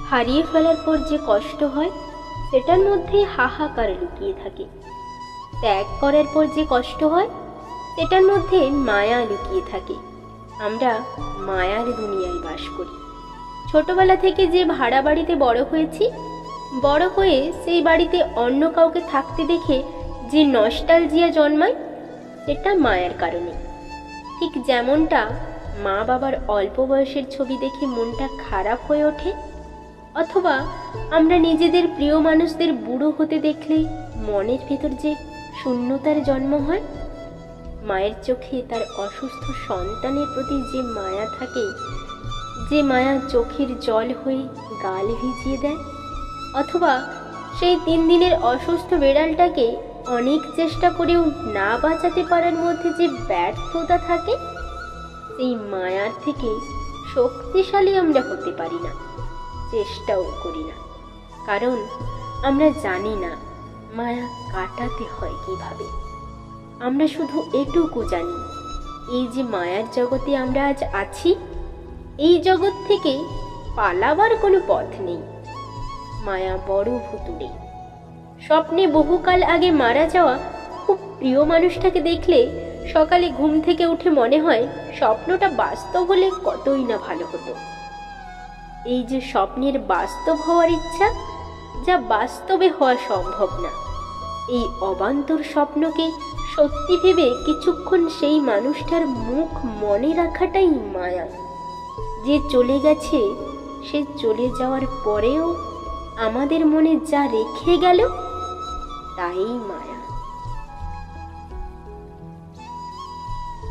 হারিয়ে ফেলার পর যে কষ্ট হয় সেটার মধ্যেই হাহাকার লুকিয়ে থাকে। ত্যাগ করার পর যে কষ্ট হয় সেটার মধ্যে মায়া লুকিয়ে থাকে। আমরা মায়ার দুনিয়ায় বাস করি। ছোটবেলা থেকে যে ভাড়া বাড়িতে বড় হয়েছি, বড় হয়ে সেই বাড়িতে অন্য কাউকে থাকতে দেখে যে নস্টালজিয়া জন্মায়, সেটা মায়ার কারণে। ঠিক যেমনটা মা বাবার অল্প বয়সের ছবি দেখে মনটা খারাপ হয়ে ওঠে, অথবা আমরা নিজেদের প্রিয় মানুষদের বুড়ো হতে দেখলে মনের ভেতর যে শূন্যতার জন্ম হয়, মায়ের চোখে তার অসুস্থ সন্তানের প্রতি যে মায়া থাকে, যে মায়া চোখের জল হয়ে গাল ভিজিয়ে দেয়, অথবা সেই 3 দিনের অসুস্থ বেড়ালটাকে অনেক চেষ্টা করেও না বাঁচাতে পারার মধ্যে যে ব্যর্থতা থাকে, সেই মায়ার থেকে শক্তিশালী আমরা হতে পারি না, চেষ্টাও করি না। কারণ আমরা জানি না মায়া কাটাতে হয় কিভাবে। আমরা শুধু এটুকু জানি, এই যে মায়ার জগতে আমরা আজ আছি, এই জগৎ থেকে পালাবার কোনো পথ নেই। মায়া বড় ভুতুড়ে। স্বপ্নে বহুকাল আগে মারা যাওয়া খুব প্রিয় মানুষটাকে দেখলে সকালে ঘুম থেকে উঠে মনে হয় স্বপ্নটা বাস্তব হলে কতই না ভালো হতো। এই যে স্বপ্নের বাস্তব হওয়ার ইচ্ছা, যা বাস্তবে হওয়া সম্ভব না, এই অবান্তর স্বপ্নকে সত্যি ভেবে কিছুক্ষণ সেই মানুষটার মুখ মনে রাখাটাই মায়া। যে চলে গেছে, সে চলে যাওয়ার পরেও আমাদের মনে যা রেখে গেল, তাই মায়া।